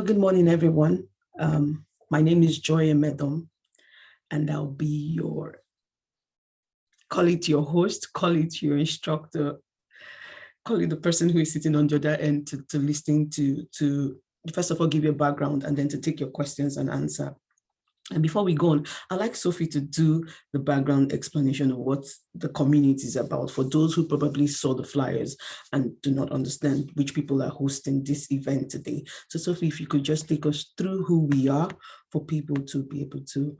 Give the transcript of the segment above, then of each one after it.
Good morning, everyone. My name is Joy Emedom, and I'll be call it your host, call it your instructor, call it the person who is sitting on the other end to listening to first of all, give you a background and then to take your questions and answer. And before we go on, I'd like Sophie to do the background explanation of what the community is about for those who probably saw the flyers and do not understand which people are hosting this event today. So Sophie, if you could just take us through who we are for people to be able to.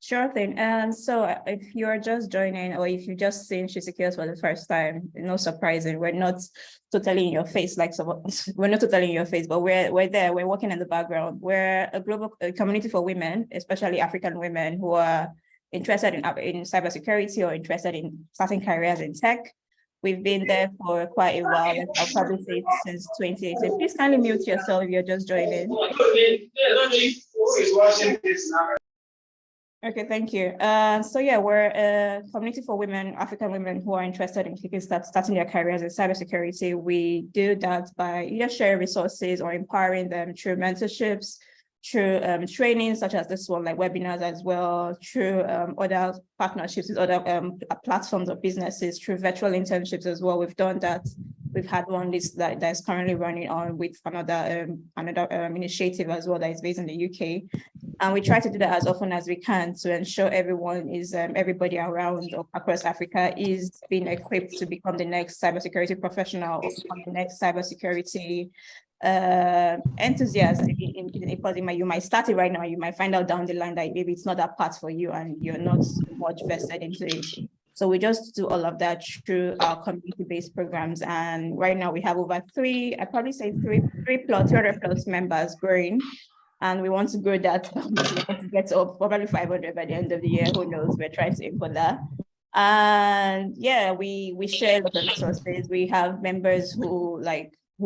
Sure thing. So if you're just joining or if you've just seen SheSecures for the first time, no surprising, we're not totally in your face we're not totally in your face, but we're there, we're working in the background. We're a global community for women, especially African women who are interested in cybersecurity or interested in starting careers in tech. We've been there for quite a while. I'll probably say since 2018. Please kindly mute yourself if you're just joining. Okay, thank you. So yeah, we're a community for women, African women who are interested in starting their careers in cybersecurity. We do that by either sharing resources or empowering them through mentorships, through trainings such as this one, like webinars as well, through other partnerships with other platforms or businesses, through virtual internships as well. We've done that. We've had one that is currently running on with another initiative as well that is based in the UK. And we try to do that as often as we can to ensure everybody around or across Africa is being equipped to become the next cybersecurity professional or become the next cybersecurity enthusiast. You might start it right now, you might find out down the line that maybe it's not that path for you and you're not so much vested into it. So we just do all of that through our community-based programs. And right now we have over 300 plus members growing. And we want to grow that to get up probably 500 by the end of the year. Who knows? We're trying to aim for that. And yeah, we share lots of resources. We have members who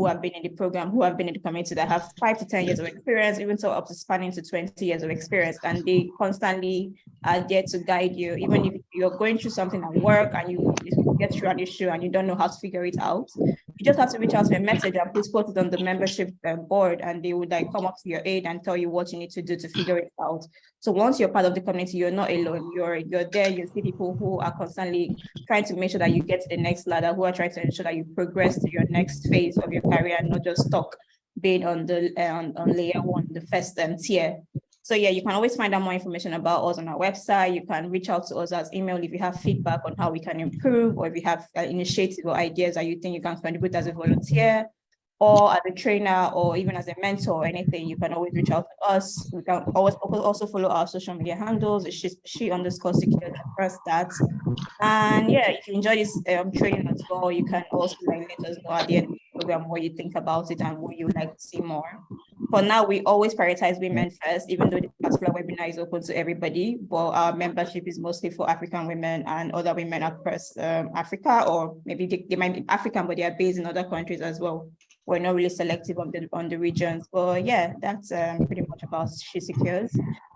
have been in the program, who have been in the community that have 5 to 10 years of experience, even so up to spanning to 20 years of experience. And they constantly are there to guide you. Even if you're going through something at work and you get through an issue and you don't know how to figure it out, you just have to reach out to a message and please put it on the membership board, and they would come up to your aid and tell you what you need to do to figure it out. So once you're part of the community, you're not alone. You're there. You see people who are constantly trying to make sure that you get to the next ladder, who are trying to ensure that you progress to your next phase of your career and not just stuck being on the on layer 1, the first tier. So yeah, you can always find out more information about us on our website. You can reach out to us as email if you have feedback on how we can improve, or if you have initiatives or ideas that you think you can contribute as a volunteer or as a trainer or even as a mentor or anything. You can always reach out to us. We can always also follow our social media handles. It's she_secures across that. And yeah, if you enjoy this training as well, you can also let us know at the end of the program what you think about it and what you would like to see more. For now, we always prioritize women first, even though the particular webinar is open to everybody, but our membership is mostly for African women and other women across Africa, or maybe they might be African, but they are based in other countries as well. We're not really selective on the regions, but yeah, that's pretty much about SheSecures.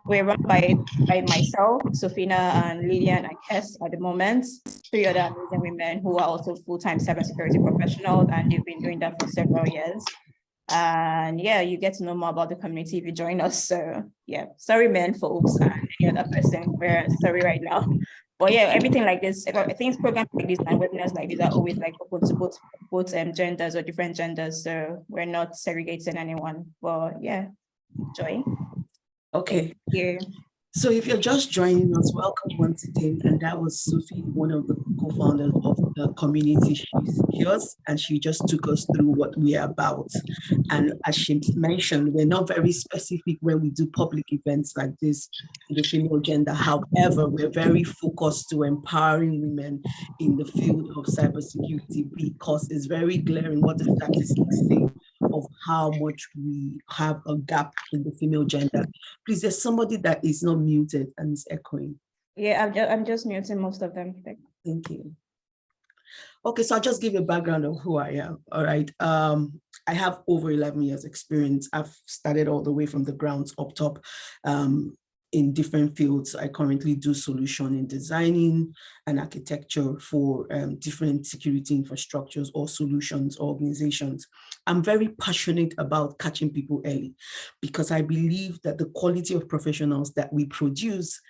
We're run by myself, Sofina, and Lillian, and Kes at the moment, 3 other amazing women who are also full-time cybersecurity professionals, and they've been doing that for several years. And yeah, you get to know more about the community if you join us. So yeah, sorry men, folks, and any other person, we're sorry right now. But yeah, everything like this, I think programs like this and webinars like these are always open to both genders or different genders. So we're not segregating anyone. But yeah, Joy. Okay. Thank you. So if you're just joining us, welcome once again. And that was Sophie, one of the co-founders of the community SheSecures, and she just took us through what we are about. And as she mentioned, we're not very specific when we do public events like this in the female gender. However, we're very focused to empowering women in the field of cybersecurity, because it's very glaring what the statistics say of how much we have a gap in the female gender. Please, there's somebody that is not muted and is echoing. Yeah, I'm just muting most of them. Thank you. Okay, so I'll just give you a background of who I am. All right. I have over 11 years experience. I've started all the way from the grounds up top in different fields. I currently do solution in designing and architecture for different security infrastructures or solutions or organizations. I'm very passionate about catching people early because I believe that the quality of professionals that we produce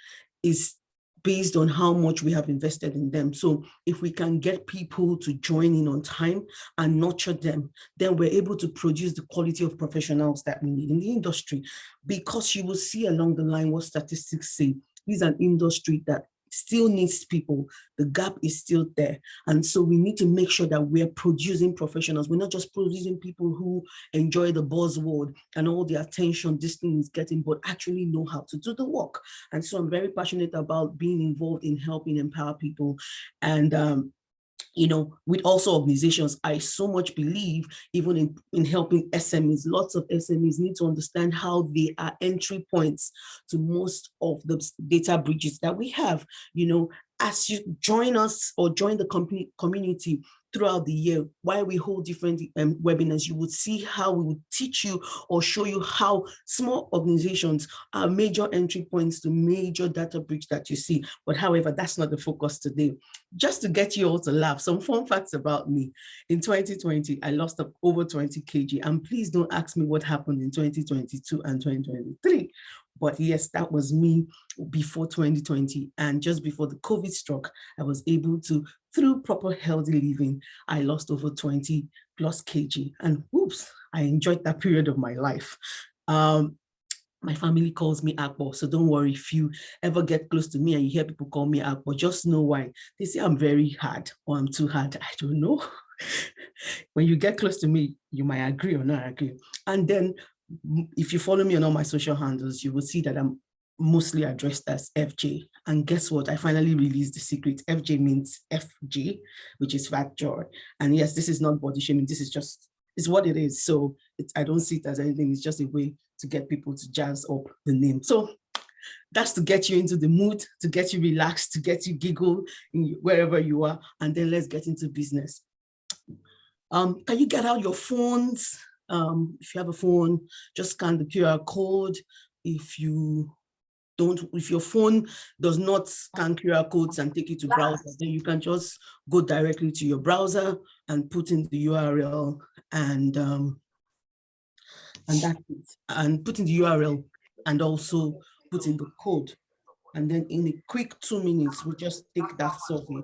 is based on how much we have invested in them. So if we can get people to join in on time and nurture them, then we're able to produce the quality of professionals that we need in the industry. Because you will see along the line what statistics say. This is an industry that still needs people. The gap is still there. And so we need to make sure that we're producing professionals. We're not just producing people who enjoy the buzzword and all the attention this thing is getting, but actually know how to do the work. And so I'm very passionate about being involved in helping empower people. And you know, with also organizations, I so much believe even in helping SMEs. Lots of SMEs need to understand how they are entry points to most of the data breaches that we have. You know, as you join us or join the community throughout the year, while we hold different webinars, you would see how we would teach you or show you how small organizations are major entry points to major data breach that you see. But however, that's not the focus today. Just to get you all to laugh, some fun facts about me. In 2020, I lost up over 20 kg. And please don't ask me what happened in 2022 and 2023. But yes, that was me before 2020. And just before the COVID struck, I was able to, through proper healthy living, I lost over 20 plus kg. And whoops, I enjoyed that period of my life. My family calls me Akbo, so don't worry if you ever get close to me and you hear people call me Akbo, just know why. They say I'm very hard or I'm too hard. I don't know. When you get close to me, you might agree or not agree. And then if you follow me on all my social handles, you will see that I'm mostly addressed as FJ. And guess what? I finally released the secret. FJ means FJ, which is fat joy. And yes, this is not body shaming. This is just, it's what it is. So I don't see it as anything. It's just a way to get people to jazz up the name. So that's to get you into the mood, to get you relaxed, to get you giggle wherever you are. And then let's get into business. Can you get out your phones? If you have a phone, just scan the QR code. If your phone does not scan QR codes and take you to browser, then you can just go directly to your browser and put in the URL and that's it. And put in the URL and also put in the code. And then in a quick 2 minutes, we just take that survey.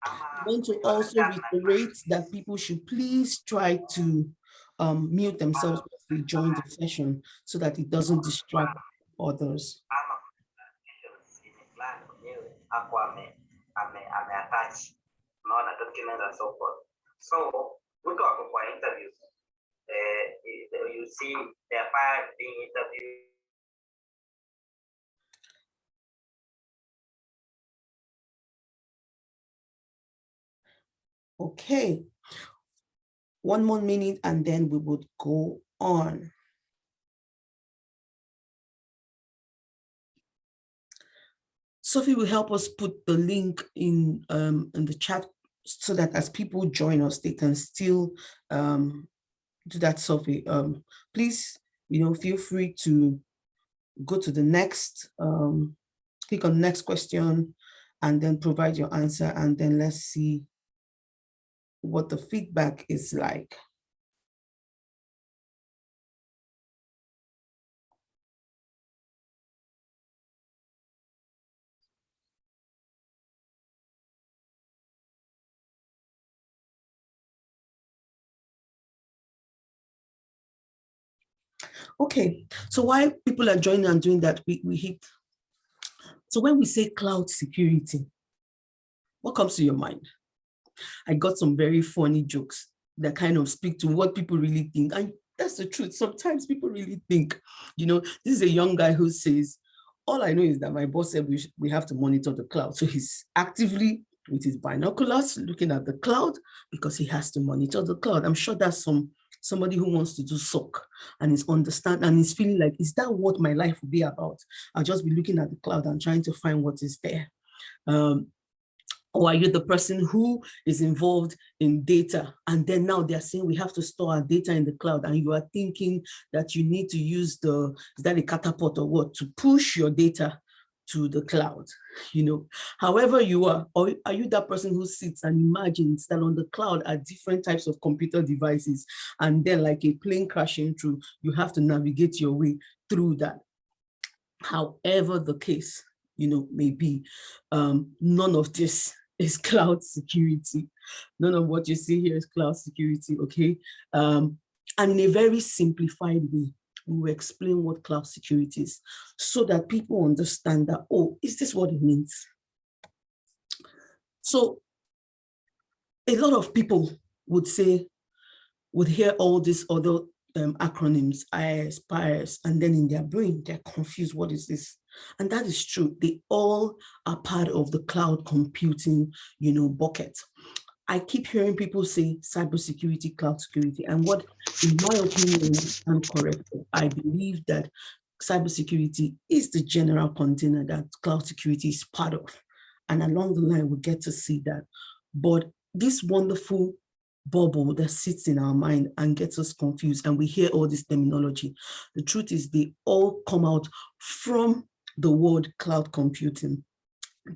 I want to also reiterate that people should please try to mute themselves when they join the session so that it doesn't distract others. So we talk about interviews. You see there are 5 being interviewed. Okay, 1 more minute and then we would go on. Sophie will help us put the link in the chat so that as people join us, they can still do that survey. Please, feel free to go to the next, click on the next question and then provide your answer. And then let's see what the feedback is like. Okay, so while people are joining and doing that, we hit. So when we say cloud security, what comes to your mind? I got some very funny jokes that kind of speak to what people really think. And that's the truth. Sometimes people really think, this is a young guy who says, all I know is that my boss said we have to monitor the cloud. So he's actively with his binoculars looking at the cloud because he has to monitor the cloud. I'm sure that's somebody who wants to do SOC and is feeling like, is that what my life will be about? I'll just be looking at the cloud and trying to find what is there. Or are you the person who is involved in data? And then now they're saying we have to store our data in the cloud, and you are thinking that you need to use is that a catapult or what, to push your data to the cloud, however you are. Or are you that person who sits and imagines that on the cloud are different types of computer devices, and then like a plane crashing through, you have to navigate your way through that? However the case, may be, none of this is cloud security. None of what you see here is cloud security, okay? And in a very simplified way, we will explain what cloud security is so that people understand that, oh, is this what it means? So a lot of people would hear all these other acronyms, IS, PIS, and then in their brain, they're confused. What is this? And that is true. They all are part of the cloud computing, bucket. I keep hearing people say cybersecurity, cloud security, and what, in my opinion, I'm correct. I believe that cybersecurity is the general container that cloud security is part of. And along the line, we'll get to see that. But this wonderful bubble that sits in our mind and gets us confused, and we hear all this terminology, the truth is they all come out from the word cloud computing.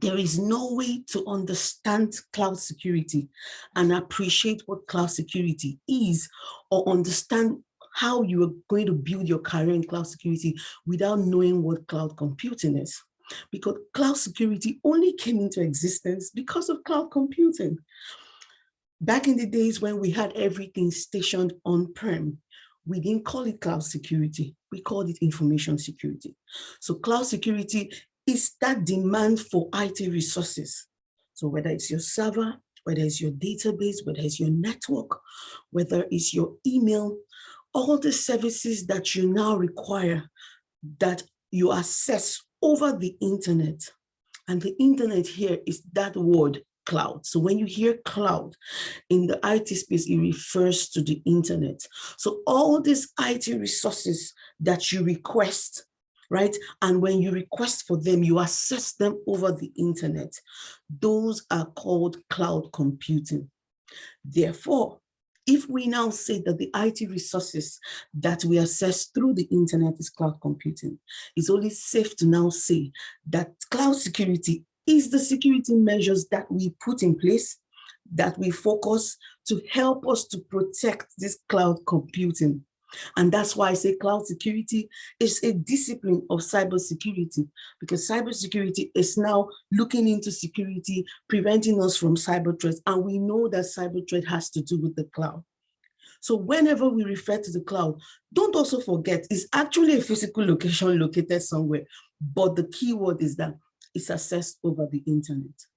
There is no way to understand cloud security and appreciate what cloud security is, or understand how you are going to build your career in cloud security without knowing what cloud computing is. Because cloud security only came into existence because of cloud computing. Back in the days when we had everything stationed on-prem, we didn't call it cloud security, we called it information security. So cloud security is that demand for IT resources. So whether it's your server, whether it's your database, whether it's your network, whether it's your email, all the services that you now require that you access over the internet. And the internet here is that word, cloud. So when you hear cloud in the IT space, it refers to the internet. So all these IT resources that you request, right? And when you request for them, you access them over the internet. Those are called cloud computing. Therefore, if we now say that the IT resources that we access through the internet is cloud computing, it's only safe to now say that cloud security is the security measures that we put in place, that we focus to help us to protect this cloud computing. And that's why I say cloud security is a discipline of cybersecurity, because cybersecurity is now looking into security, preventing us from cyber threats. And we know that cyber threat has to do with the cloud. So whenever we refer to the cloud, don't also forget, it's actually a physical location located somewhere, but the key word is that it's accessed over the internet.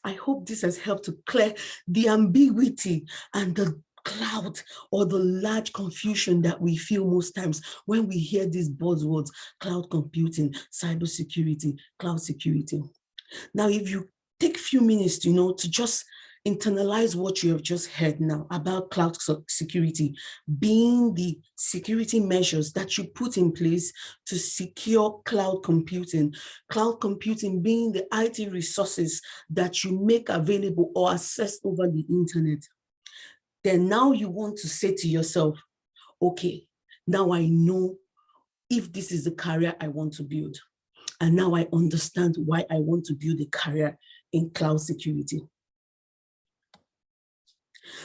I hope this has helped to clear the ambiguity and the cloud or the large confusion that we feel most times when we hear these buzzwords: cloud computing, cybersecurity, cloud security. Now, if you take a few minutes, to just internalize what you have just heard now about cloud security being the security measures that you put in place to secure cloud computing being the IT resources that you make available or access over the internet, then now you want to say to yourself, okay, now I know if this is the career I want to build. And now I understand why I want to build a career in cloud security.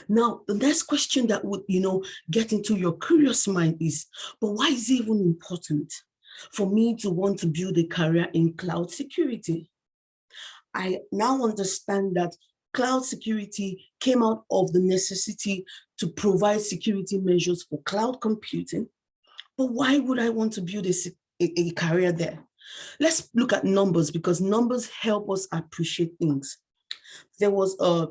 Now, the next question that would, get into your curious mind is, but why is it even important for me to want to build a career in cloud security? I now understand that cloud security came out of the necessity to provide security measures for cloud computing. But why would I want to build a career there? Let's look at numbers, because numbers help us appreciate things. There was a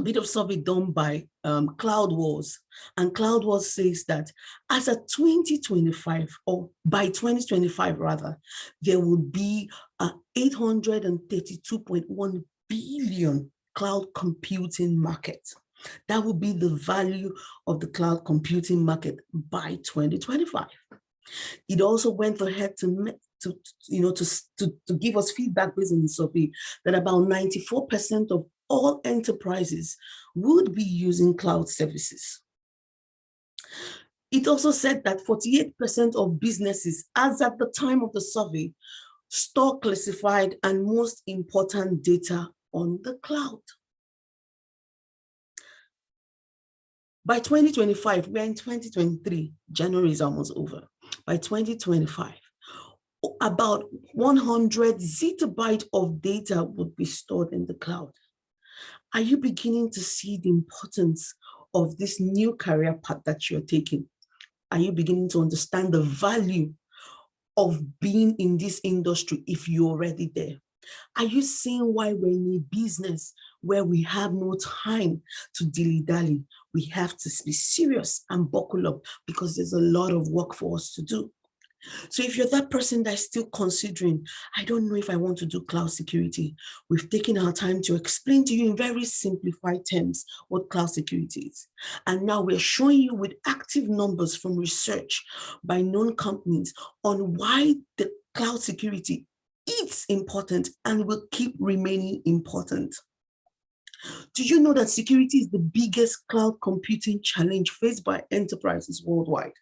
bit of survey done by CloudWars, and CloudWars says that as of 2025, or by 2025 rather, there will be 832.1 billion cloud computing market. That will be the value of the cloud computing market by 2025. It also went ahead to give us feedback based on the survey that about 94% of all enterprises would be using cloud services. It also said that 48% of businesses, as at the time of the survey, store classified and most important data on the cloud. By 2025, we're in 2023, January is almost over. By 2025, about 100 zettabytes of data would be stored in the cloud. Are you beginning to see the importance of this new career path that you're taking? Are you beginning to understand the value of being in this industry if you're already there? Are you seeing why we're in a business where we have no time to dilly-dally? We have to be serious and buckle up because there's a lot of work for us to do. So if you're that person that's still considering, I don't know if I want to do cloud security, we've taken our time to explain to you in very simplified terms what cloud security is. And now we're showing you with active numbers from research by known companies on why the cloud security is important and will keep remaining important. Do you know that security is the biggest cloud computing challenge faced by enterprises worldwide?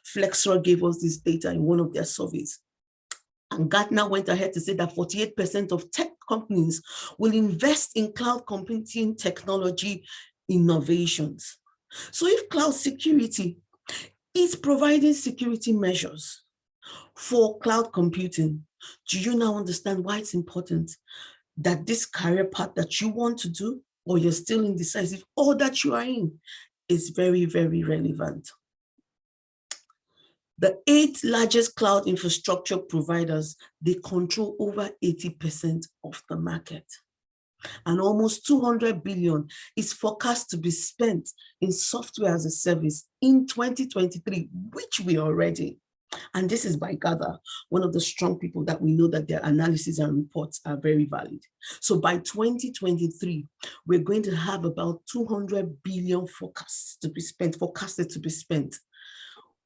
Flexor gave us this data in one of their surveys. And Gartner went ahead to say that 48% of tech companies will invest in cloud computing technology innovations. So if cloud security is providing security measures for cloud computing, do you now understand why it's important that this career path that you want to do, or you're still indecisive, or that you are in, is very, very relevant? The 8 largest cloud infrastructure providers, they control over 80% of the market. And almost 200 billion is forecast to be spent in software as a service in 2023, which we are already. And this is by Gather, one of the strong people that we know that their analysis and reports are very valid. So by 2023, we're going to have about 200 billion forecasted to be spent.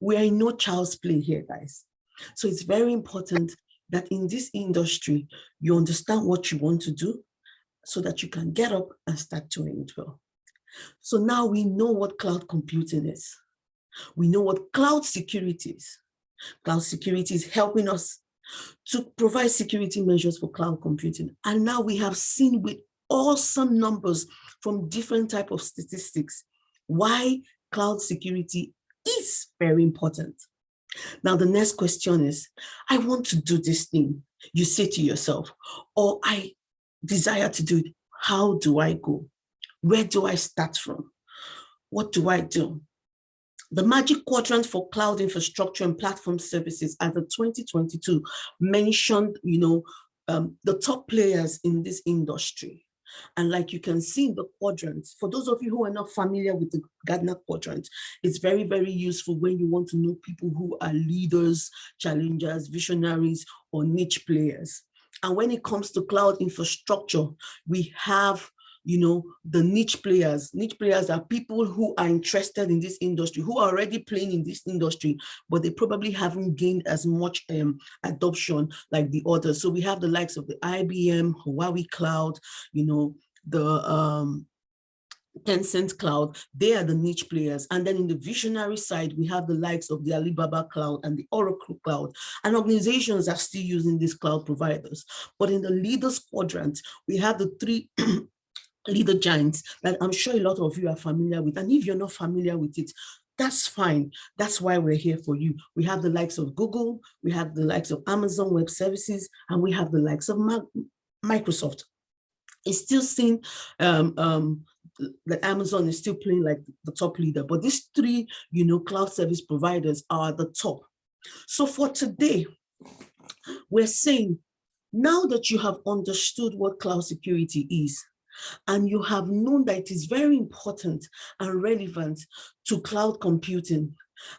We are in no child's play here, guys. So it's very important that in this industry, you understand what you want to do so that you can get up and start doing it well. So now we know what cloud computing is. We know what cloud security is. Cloud security is helping us to provide security measures for cloud computing. And now we have seen with awesome numbers from different types of statistics why cloud security is very important. Now, the next question is, I want to do this thing. You say to yourself, or I desire to do it. How do I go? Where do I start from? What do I do? The Magic Quadrant for Cloud Infrastructure and Platform Services as of 2022 mentioned, the top players in this industry. And like you can see in the quadrants, for those of you who are not familiar with the Gartner quadrant, it's very, very useful when you want to know people who are leaders, challengers, visionaries, or niche players. And when it comes to cloud infrastructure, we have the niche players. Niche players are people who are interested in this industry, who are already playing in this industry, but they probably haven't gained as much adoption like the others. So we have the likes of the IBM, Huawei Cloud, the Tencent Cloud. They are the niche players. And then in the visionary side, we have the likes of the Alibaba Cloud and the Oracle Cloud. And organizations are still using these cloud providers. But in the leaders quadrant, we have the 3 leader giants that I'm sure a lot of you are familiar with. And if you're not familiar with it, that's fine. That's why we're here for you. We have the likes of Google, we have the likes of Amazon Web Services, and we have the likes of Microsoft. It's still seen that Amazon is still playing like the top leader, but these 3, cloud service providers are the top. So for today, we're saying, now that you have understood what cloud security is, and you have known that it is very important and relevant to cloud computing,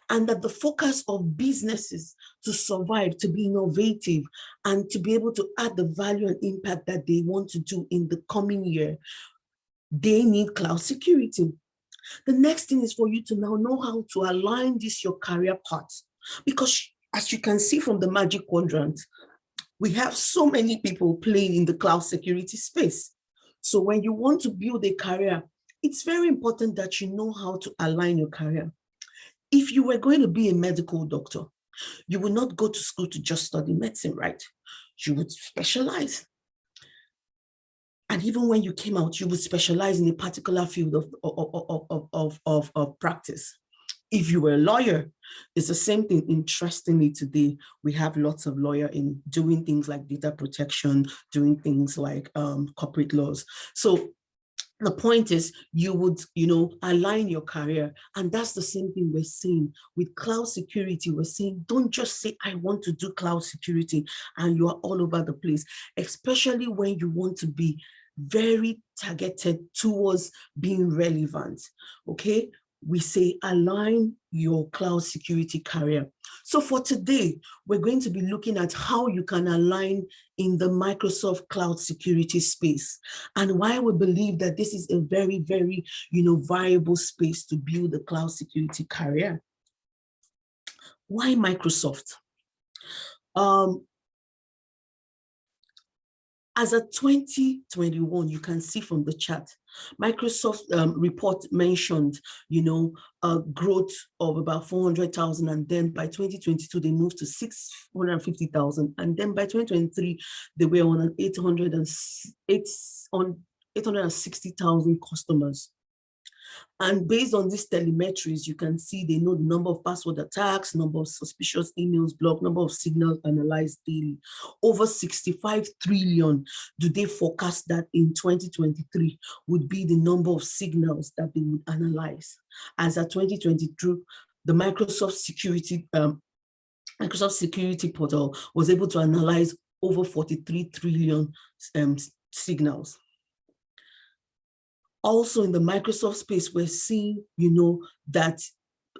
and that the focus of businesses to survive, to be innovative, and to be able to add the value and impact that they want to do in the coming year, they need cloud security. The next thing is for you to now know how to align this your career path, because as you can see from the magic quadrant, we have so many people playing in the cloud security space. So when you want to build a career, it's very important that you know how to align your career. If you were going to be a medical doctor, you would not go to school to just study medicine, right? You would specialize. And even when you came out, you would specialize in a particular field of practice. If you were a lawyer, it's the same thing. Interestingly, today, we have lots of lawyers in doing things like data protection, doing things like corporate laws. So the point is, you would, align your career. And that's the same thing we're seeing with cloud security. We're saying, don't just say, I want to do cloud security, and you are all over the place, especially when you want to be very targeted towards being relevant, okay? We say align your cloud security career. So for today, we're going to be looking at how you can align in the Microsoft cloud security space, and why we believe that this is a very, very, viable space to build a cloud security career. Why Microsoft? As of 2021, you can see from the chart, Microsoft report mentioned, a growth of about 400,000, and then by 2022 they moved to 650,000, and then by 2023 they were on 860,000 customers. And based on these telemetries, you can see they know the number of password attacks, number of suspicious emails blocked, number of signals analyzed daily. Over 65 trillion do they forecast that in 2023 would be the number of signals that they would analyze. As at 2022, the Microsoft Security Portal was able to analyze over 43 trillion signals. Also in the Microsoft space, we're seeing, that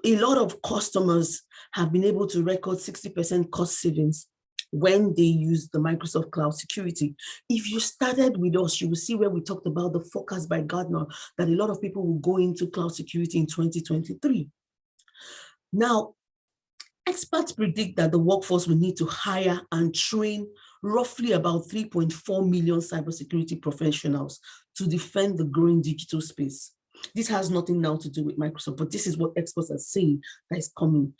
a lot of customers have been able to record 60% cost savings when they use the Microsoft Cloud Security. If you started with us, you will see where we talked about the forecast by Gartner that a lot of people will go into cloud security in 2023. Now, experts predict that the workforce will need to hire and train roughly about 3.4 million cybersecurity professionals to defend the growing digital space. This has nothing now to do with Microsoft, but this is what experts are saying that is coming.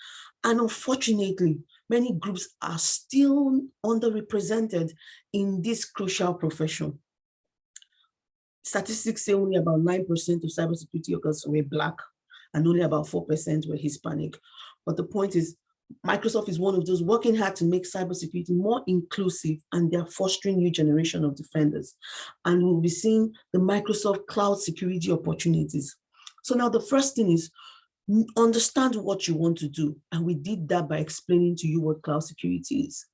And unfortunately, many groups are still underrepresented in this crucial profession. Statistics say only about 9% of cybersecurity workers were Black, and only about 4% were Hispanic. But the point is, Microsoft is one of those working hard to make cybersecurity more inclusive, and they're fostering new generation of defenders. And we'll be seeing the Microsoft cloud security opportunities. So now the first thing is understand what you want to do. And we did that by explaining to you what cloud security is.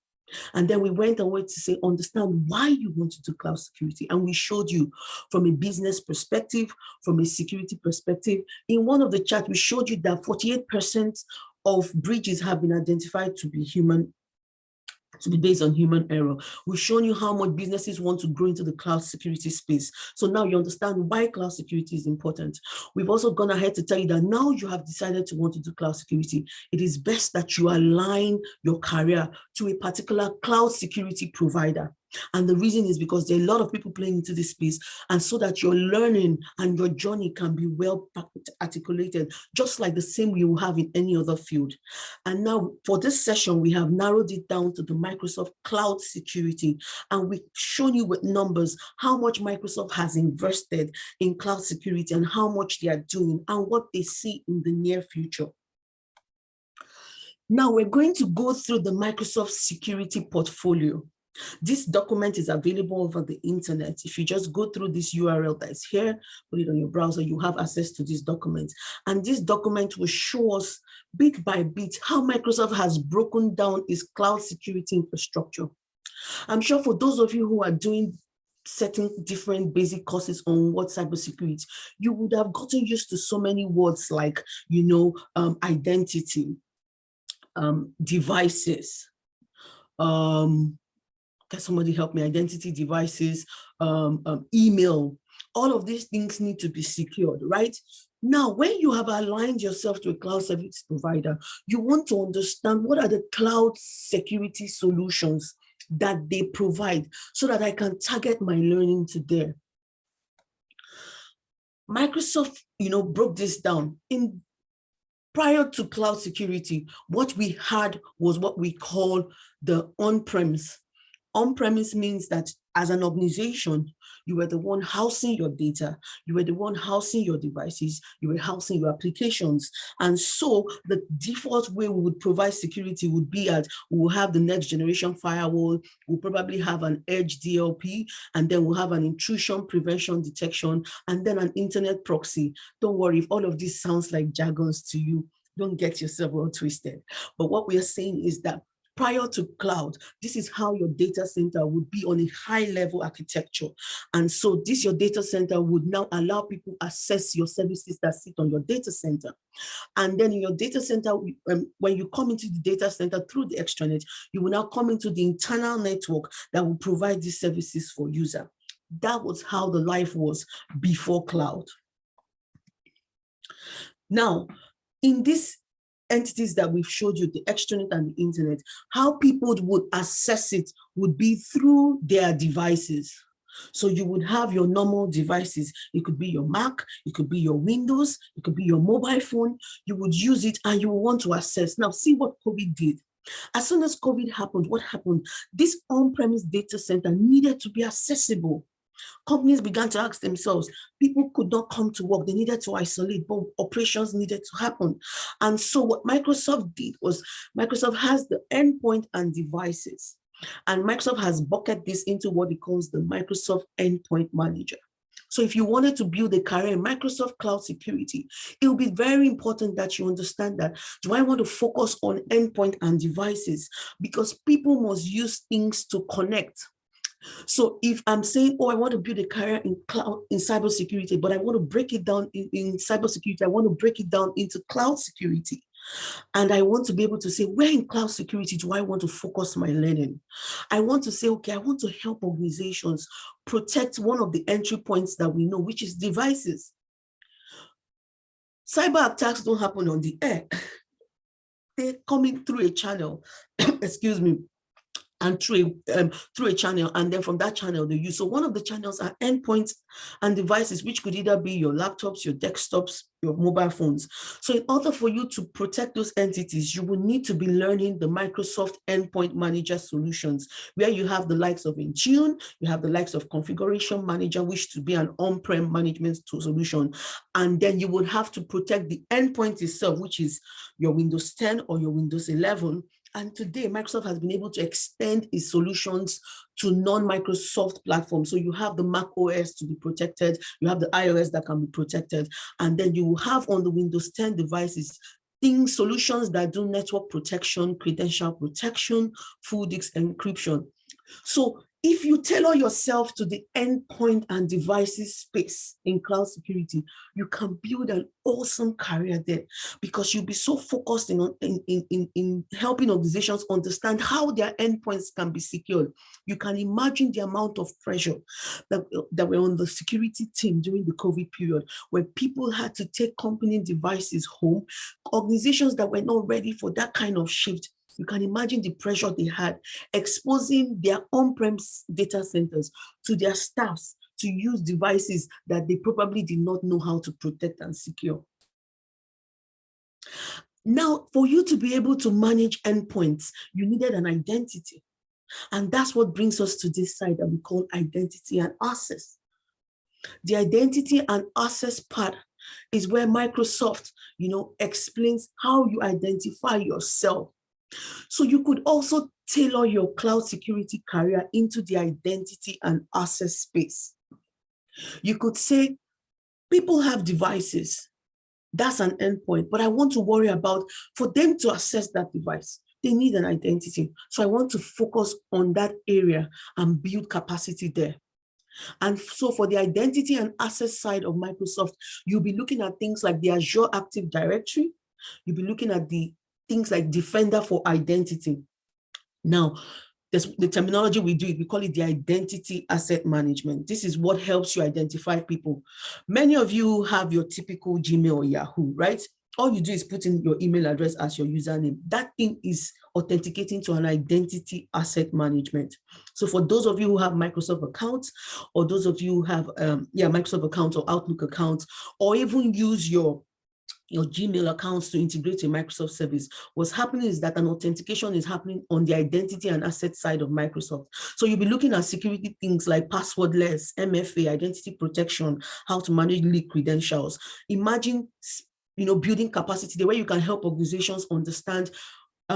And then we went away to say, understand why you want to do cloud security. And we showed you from a business perspective, from a security perspective. In one of the charts, we showed you that 48% of breaches have been identified to be based on human error. We've shown you how much businesses want to grow into the cloud security space. So now you understand why cloud security is important. We've also gone ahead to tell you that now you have decided to want to do cloud security, it is best that you align your career to a particular cloud security provider. And the reason is because there are a lot of people playing into this space, and so that your learning and your journey can be well articulated, just like the same you will have in any other field. And now for this session, we have narrowed it down to the Microsoft Cloud Security, and we've shown you with numbers how much Microsoft has invested in cloud security and how much they are doing and what they see in the near future. Now we're going to go through the Microsoft security portfolio. This document is available over the internet. If you just go through this URL that is here, put it on your browser, you have access to this document. And this document will show us bit by bit how Microsoft has broken down its cloud security infrastructure. I'm sure for those of you who are doing certain different basic courses on what cybersecurity, you would have gotten used to so many words like, identity, devices, can somebody help me? Identity, devices, email, all of these things need to be secured, right? Now, when you have aligned yourself to a cloud service provider, you want to understand what are the cloud security solutions that they provide so that I can target my learning to there. Microsoft, broke this down. Prior to cloud security, what we had was what we call the on-premise. On-premise means that as an organization, you were the one housing your data, you were the one housing your devices, you were housing your applications. And so the default way we would provide security would be we will have the next generation firewall, we'll probably have an edge DLP, and then we'll have an intrusion prevention detection, and then an internet proxy. Don't worry if all of this sounds like jargons to you, don't get yourself all twisted. But what we are saying is that prior to cloud, this is how your data center would be on a high level architecture. And so your data center would now allow people access your services that sit on your data center. And then in your data center, when you come into the data center through the extranet, you will now come into the internal network that will provide these services for user. That was how the life was before cloud. Now, in this entities that we've showed you, the extranet and the internet, how people would access it would be through their devices. So you would have your normal devices. It could be your Mac, it could be your Windows, it could be your mobile phone. You would use it and you want to access. Now see what COVID did. As soon as COVID happened, what happened? This on-premise data center needed to be accessible. Companies began to ask themselves, people could not come to work, they needed to isolate, but operations needed to happen. And so what Microsoft did was, Microsoft has the endpoint and devices, and Microsoft has bucketed this into what it calls the Microsoft Endpoint Manager. So if you wanted to build a career in Microsoft Cloud Security, it will be very important that you understand that, do I want to focus on endpoint and devices? Because people must use things to connect. So if I'm saying, I want to build a career in cloud, in cybersecurity, but I want to break it down in cybersecurity, I want to break it down into cloud security. And I want to be able to say, where in cloud security do I want to focus my learning? I want to say, okay, I want to help organizations protect one of the entry points that we know, which is devices. Cyber attacks don't happen on the air. They're coming through a channel, excuse me, and through a channel, and then from that channel they use. So one of the channels are endpoints and devices, which could either be your laptops, your desktops, your mobile phones. So in order for you to protect those entities, you will need to be learning the Microsoft Endpoint Manager solutions, where you have the likes of Intune, you have the likes of Configuration Manager, which to be an on-prem management solution. And then you would have to protect the endpoint itself, which is your Windows 10 or your Windows 11. And today, Microsoft has been able to extend its solutions to non-Microsoft platforms. So you have the Mac OS to be protected, you have the iOS that can be protected, and then you will have on the Windows 10 devices solutions that do network protection, credential protection, full disk encryption. So if you tailor yourself to the endpoint and devices space in cloud security, you can build an awesome career there, because you'll be so focused in helping organizations understand how their endpoints can be secured. You can imagine the amount of pressure that were on the security team during the COVID period, where people had to take company devices home, organizations that were not ready for that kind of shift. You can imagine the pressure they had, exposing their on-prem data centers to their staffs to use devices that they probably did not know how to protect and secure. Now, for you to be able to manage endpoints, you needed an identity. And that's what brings us to this side that we call identity and access. The identity and access part is where Microsoft, explains how you identify yourself. So you could also tailor your cloud security career into the identity and access space. You could say, people have devices, that's an endpoint, but I want to worry about, for them to access that device, they need an identity. So I want to focus on that area and build capacity there. And so for the identity and access side of Microsoft, you'll be looking at things like the Azure Active Directory. You'll be looking at the things like Defender for Identity. Now, the terminology we do it, we call it the identity asset management. This is what helps you identify people. Many of you have your typical Gmail or Yahoo, right? All you do is put in your email address as your username. That thing is authenticating to an identity asset management. So for those of you who have Microsoft accounts, or those of you who have Microsoft accounts or Outlook accounts, or even use your Gmail accounts to integrate a Microsoft service, what's happening is that an authentication is happening on the identity and asset side of Microsoft. So you'll be looking at security things like passwordless, MFA, identity protection, how to manage leak credentials. Imagine, building capacity the way you can help organizations understand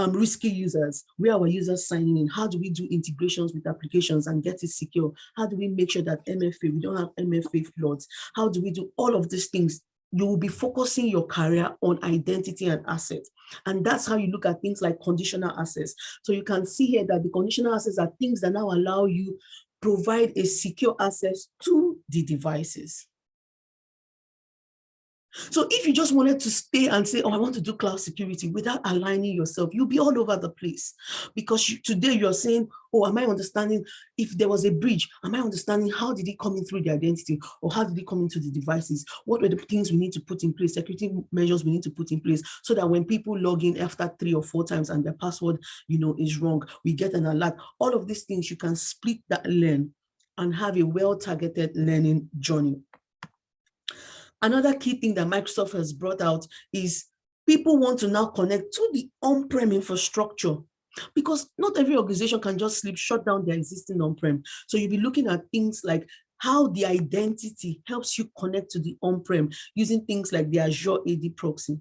risky users, where our users signing in, how do we do integrations with applications and get it secure? How do we make sure that MFA, we don't have MFA floods? How do we do all of these things? You will be focusing your career on identity and assets. And that's how you look at things like conditional access. So you can see here that the conditional access are things that now allow you provide a secure access to the devices. So if you just wanted to stay and say, oh, I want to do cloud security without aligning yourself, you'll be all over the place. Because today you're saying, oh, am I understanding if there was a breach? Am I understanding how did it come in through the identity, or how did it come into the devices? What were the things we need to put in place, security measures we need to put in place, so that when people log in after 3 or 4 times and their password, is wrong, we get an alert. All of these things, you can split that learn and have a well-targeted learning journey. Another key thing that Microsoft has brought out is people want to now connect to the on-prem infrastructure, because not every organization can just shut down their existing on-prem. So you'll be looking at things like how the identity helps you connect to the on-prem using things like the Azure AD proxy.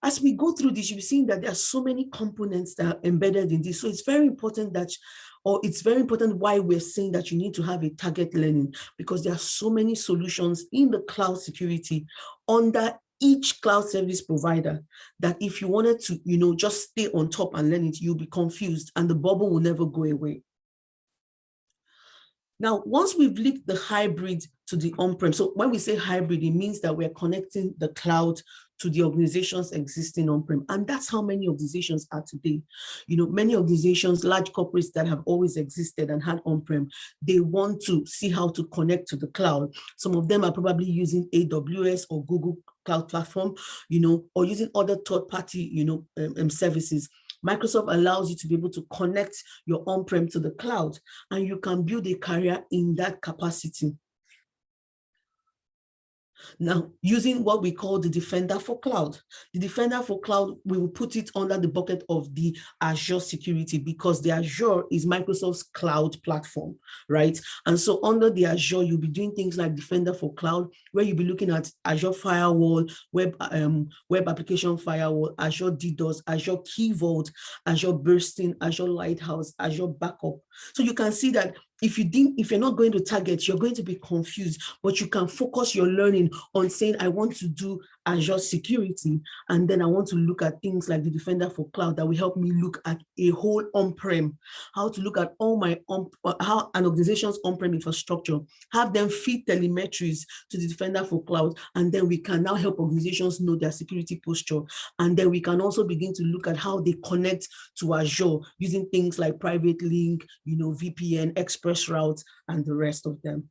As we go through this, you'll be seeing that there are so many components that are embedded in this. So it's very important why we're saying that you need to have a target learning, because there are so many solutions in the cloud security under each cloud service provider that if you wanted to, just stay on top and learn it, you'll be confused and the bubble will never go away. Now, once we've linked the hybrid to the on-prem, so when we say hybrid, it means that we're connecting the cloud to the organization's existing on-prem. And that's how many organizations are today. Many organizations, large corporates that have always existed and had on-prem, they want to see how to connect to the cloud. Some of them are probably using AWS or Google Cloud Platform, or using other third-party, services. Microsoft allows you to be able to connect your on-prem to the cloud, and you can build a career in that capacity. Now, using what we call the Defender for Cloud. The Defender for Cloud, we will put it under the bucket of the Azure security, because the Azure is Microsoft's cloud platform, right? And so under the Azure, you'll be doing things like Defender for Cloud, where you'll be looking at Azure Firewall, web application firewall, Azure DDoS, Azure Key Vault, Azure Bursting, Azure Lighthouse, Azure Backup. So you can see that if you're not going to target, you're going to be confused, but you can focus your learning on saying, I want to do Azure security, and then I want to look at things like the Defender for Cloud that will help me look at a whole on-prem, how to look at all my how an organization's on-prem infrastructure, have them feed telemetries to the Defender for Cloud, and then we can now help organizations know their security posture. And then we can also begin to look at how they connect to Azure using things like private link, VPN, Express routes, and the rest of them.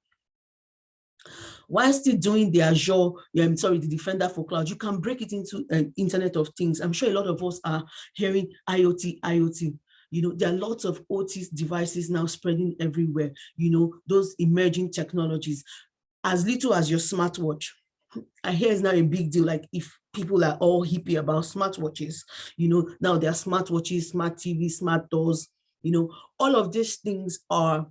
While still doing the Azure, the Defender for Cloud, you can break it into an Internet of Things. I'm sure a lot of us are hearing IoT. There are lots of OT devices now spreading everywhere, those emerging technologies. As little as your smartwatch. I hear it's now a big deal, like if people are all hippie about smartwatches, now there are smartwatches, smart TV, smart doors, all of these things are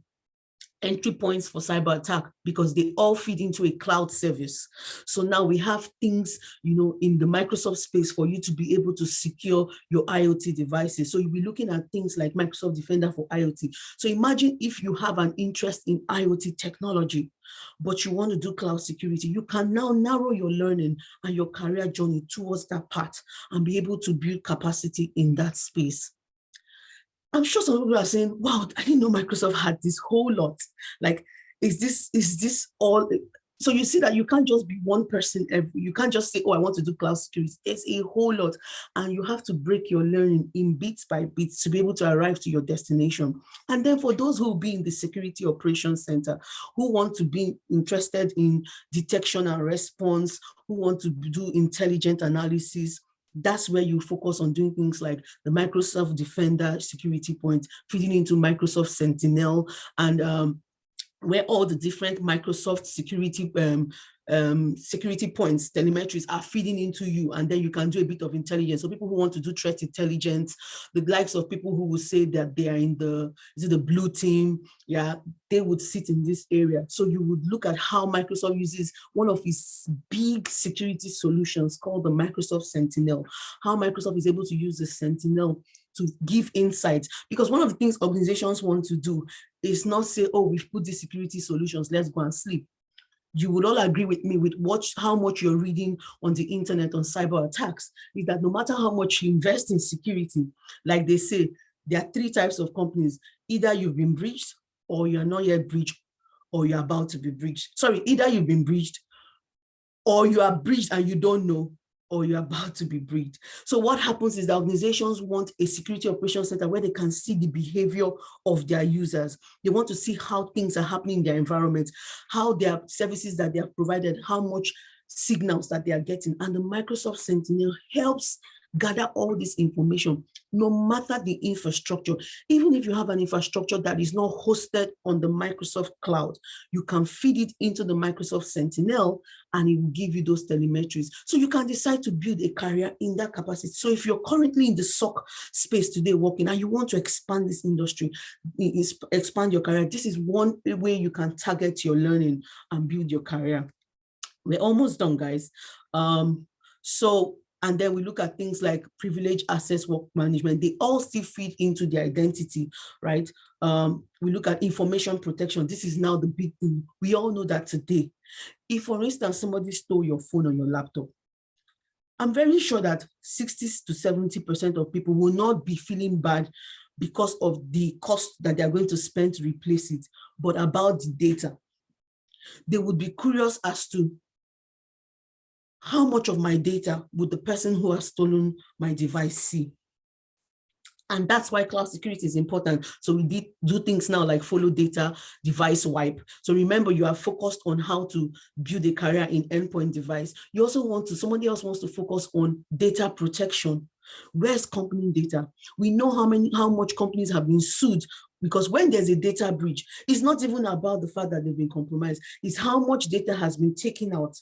entry points for cyber attack, because they all feed into a cloud service. So now we have things, in the Microsoft space for you to be able to secure your IoT devices. So you'll be looking at things like Microsoft Defender for IoT. So imagine if you have an interest in IoT technology, but you want to do cloud security, you can now narrow your learning and your career journey towards that path and be able to build capacity in that space. I'm sure some people are saying, wow, I didn't know Microsoft had this whole lot. Like, is this all? So you see that you can't just be one person. You can't just say, oh, I want to do cloud security. There's a whole lot. And you have to break your learning in bits by bits to be able to arrive to your destination. And then for those who will be in the Security Operations Center, who want to be interested in detection and response, who want to do intelligent analysis, that's where you focus on doing things like the Microsoft Defender security point, feeding into Microsoft Sentinel, and where all the different Microsoft security security points, telemetries are feeding into you, and then you can do a bit of intelligence. So people who want to do threat intelligence, the likes of people who will say that they are in the blue team, yeah, they would sit in this area. So you would look at how Microsoft uses one of its big security solutions called the Microsoft Sentinel, how Microsoft is able to use the Sentinel to give insights. Because one of the things organizations want to do is not say, oh, we've put these security solutions, let's go and sleep. You would all agree with me with how much you're reading on the internet on cyber attacks, is that no matter how much you invest in security, like they say, there are 3 types of companies. Either you've been breached, or you're not yet breached, or you're about to be breached. Sorry, either you've been breached, or you are breached and you don't know, or you're about to be breached. So what happens is that organizations want a security operations center where they can see the behavior of their users. They want to see how things are happening in their environment, how their services that they have provided, how much signals that they are getting. And the Microsoft Sentinel helps gather all this information, no matter the infrastructure. Even if you have an infrastructure that is not hosted on the Microsoft cloud, you can feed it into the Microsoft Sentinel and it will give you those telemetries. So you can decide to build a career in that capacity. So if you're currently in the SOC space today working and you want to expand this industry, expand your career, this is one way you can target your learning and build your career. We're almost done, guys. And then we look at things like privileged access work management. They all still feed into the identity, right? We look at information protection. This is now the big thing. We all know that today. If, for instance, somebody stole your phone or your laptop, I'm very sure that 60 to 70% of people will not be feeling bad because of the cost that they're going to spend to replace it, but about the data. They would be curious as to how much of my data would the person who has stolen my device see? And that's why cloud security is important. So we do things now like follow data, device wipe. So remember, you are focused on how to build a career in endpoint device. You also somebody else wants to focus on data protection. Where's company data? We know how much companies have been sued, because when there's a data breach, it's not even about the fact that they've been compromised. It's how much data has been taken out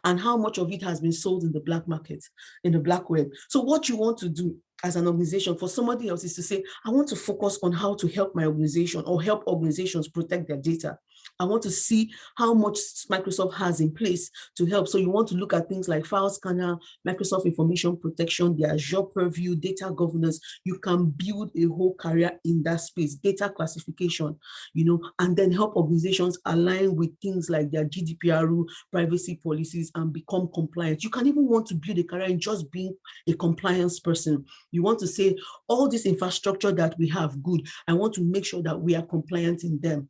and how much of it has been sold in the black market, in the black web. So what you want to do as an organization for somebody else is to say, I want to focus on how to help my organization or help organizations protect their data. I want to see how much Microsoft has in place to help. So you want to look at things like file scanner, Microsoft information protection, the Azure purview, data governance. You can build a whole career in that space, data classification, and then help organizations align with things like their GDPR privacy policies and become compliant. You can even want to build a career in just being a compliance person. You want to say, all this infrastructure that we have, good, I want to make sure that we are compliant in them.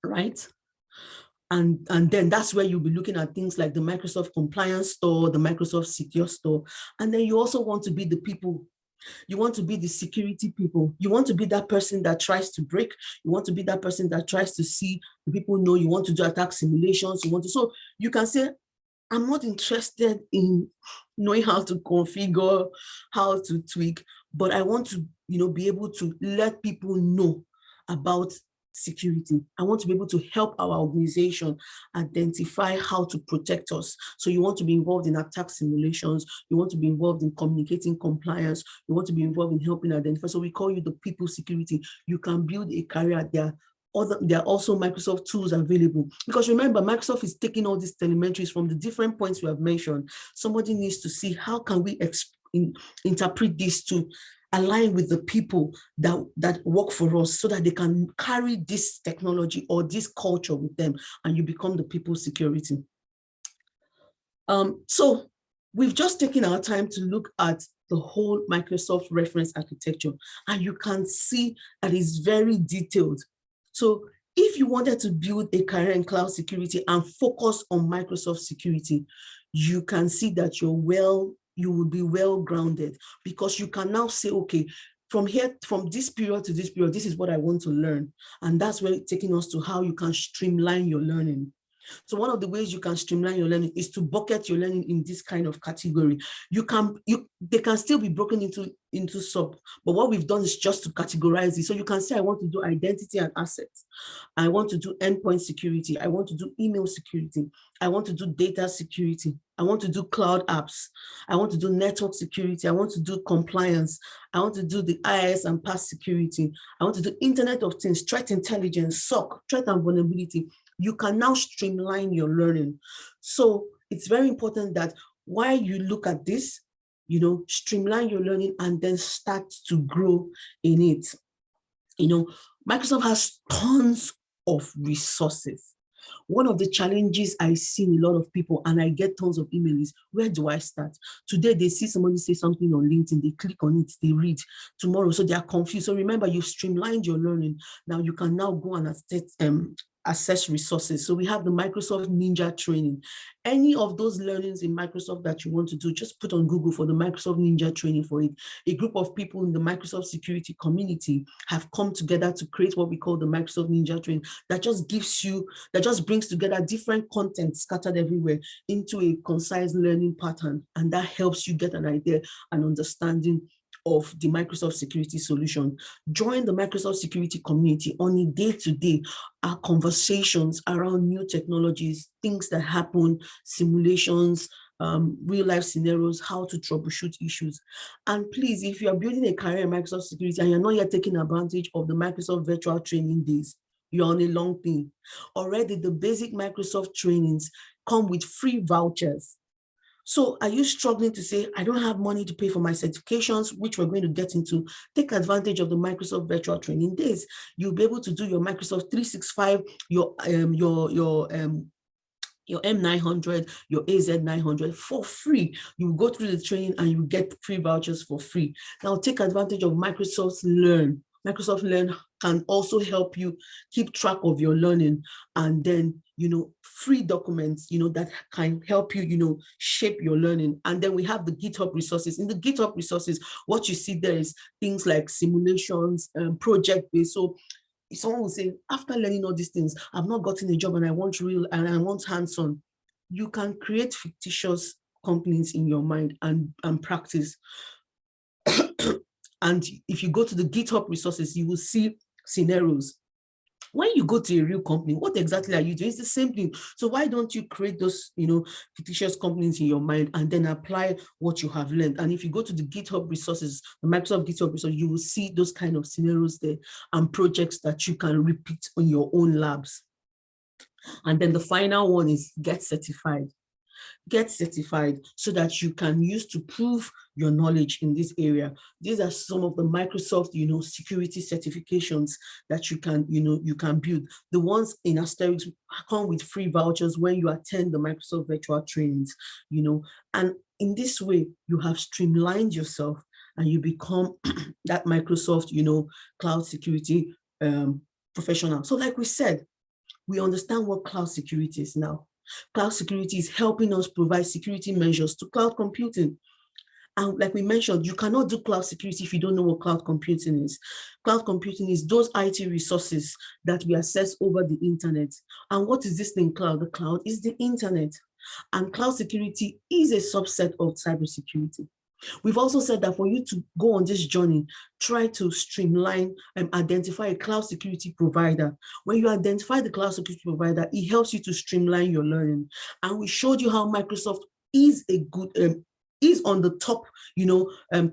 Right? And then that's where you'll be looking at things like the Microsoft Compliance Store, the Microsoft Secure Store. And then you also want to be the people. You want to be the security people. You want to be that person that tries to break. You want to be that person that tries to see the people know. You want to do attack simulations. So you can say, I'm not interested in knowing how to configure, how to tweak, but I want to, be able to let people know about security. I want to be able to help our organization identify how to protect us. So you want to be involved in attack simulations. You want to be involved in communicating compliance. You want to be involved in helping identify. So we call you the people security. You can build a career there. There are also Microsoft tools available, because remember, Microsoft is taking all these telemetries from the different points we have mentioned. Somebody needs to see how can we interpret this to align with the people that work for us, so that they can carry this technology or this culture with them, and you become the people security. So we've just taken our time to look at the whole Microsoft reference architecture, and you can see that it's very detailed. So if you wanted to build a career in cloud security and focus on Microsoft security, you can see that you will be well grounded, because you can now say, okay, from this period to this period, this is what I want to learn. And that's where it's taking us to how you can streamline your learning. So one of the ways you can streamline your learning is to bucket your learning in this kind of category. They can still be broken into sub, but what we've done is just to categorize it. So you can say, I want to do identity and assets. I want to do endpoint security. I want to do email security. I want to do data security. I want to do cloud apps. I want to do network security. I want to do compliance. I want to do the IIS and PAS security. I want to do Internet of Things, threat intelligence, SOC, threat and vulnerability. You can now streamline your learning. So it's very important that while you look at this, streamline your learning and then start to grow in it. Microsoft has tons of resources. One of the challenges I see in a lot of people, and I get tons of emails, where do I start? Today, they see somebody say something on LinkedIn, they click on it, they read. Tomorrow, so they are confused. So remember, you've streamlined your learning. Now you can now go and assess resources. So we have the Microsoft Ninja training. Any of those learnings in Microsoft that you want to do, just put on Google for the Microsoft Ninja training for it. A group of people in the Microsoft security community have come together to create what we call the Microsoft Ninja training that just brings together different content scattered everywhere into a concise learning pattern. And that helps you get an idea and understanding of the Microsoft security solution. Join the Microsoft security community. On a day-to-day, our conversations around new technologies, things that happen, simulations, real-life scenarios, how to troubleshoot issues. And please, if you are building a career in Microsoft security and you're not yet taking advantage of the Microsoft virtual training days, you're on a long thing. Already, the basic Microsoft trainings come with free vouchers. So are you struggling to say, I don't have money to pay for my certifications, which we're going to get into? Take advantage of the Microsoft virtual training days. You'll be able to do your Microsoft 365, your M900, your AZ900 for free. You go through the training and you get free vouchers for free. Now take advantage of Microsoft Learn. Microsoft Learn can also help you keep track of your learning, and then, free documents, that can help you, shape your learning. And then we have the GitHub resources. In the GitHub resources, what you see there is things like simulations, project-based. So if someone will say, after learning all these things, I've not gotten a job and I want real and I want hands-on, you can create fictitious companies in your mind and practice. And if you go to the GitHub resources, you will see scenarios. When you go to a real company, what exactly are you doing? It's the same thing. So why don't you create those, fictitious companies in your mind and then apply what you have learned? And if you go to the GitHub resources, the Microsoft GitHub resources, you will see those kind of scenarios there and projects that you can repeat on your own labs. And then the final one is get certified. Get certified so that you can use to prove your knowledge in this area. These are some of the Microsoft, security certifications that you can build. The ones in Asterix come with free vouchers when you attend the Microsoft virtual trainings, and in this way, you have streamlined yourself and you become that Microsoft, cloud security professional. So like we said, we understand what cloud security is now. Cloud security is helping us provide security measures to cloud computing. And like we mentioned, you cannot do cloud security if you don't know what cloud computing is. Cloud computing is those IT resources that we access over the internet. And what is this thing cloud? The cloud is the internet. And cloud security is a subset of cybersecurity. We've also said that for you to go on this journey, try to streamline and identify a cloud security provider. When you identify the cloud security provider, it helps you to streamline your learning. And we showed you how Microsoft is a good is on the top,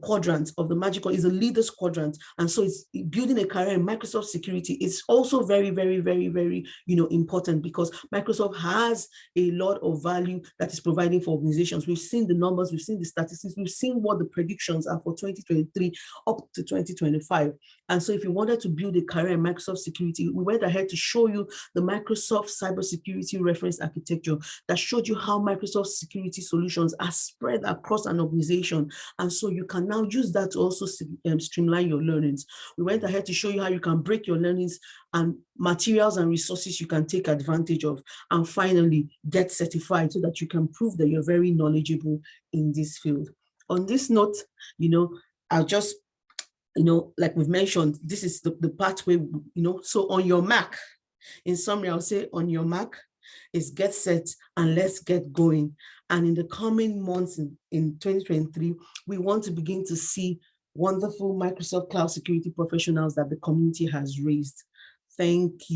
quadrant of the magical, is a leader's quadrant. And so it's building a career in Microsoft security is also very, very, very, very, important, because Microsoft has a lot of value that is providing for organizations. We've seen the numbers, we've seen the statistics, we've seen what the predictions are for 2023 up to 2025. And so if you wanted to build a career in Microsoft security, we went ahead to show you the Microsoft cybersecurity reference architecture that showed you how Microsoft security solutions are spread across across an organization. And so you can now use that to also streamline your learnings. We went ahead to show you how you can break your learnings and materials and resources you can take advantage of. And finally, get certified so that you can prove that you're very knowledgeable in this field. On this note, I'll just, like we've mentioned, this is the part where, so on your Mac, in summary, I'll say on your Mac is get set and let's get going. And in the coming months in 2023, we want to begin to see wonderful Microsoft Cloud security professionals that the community has raised. Thank you.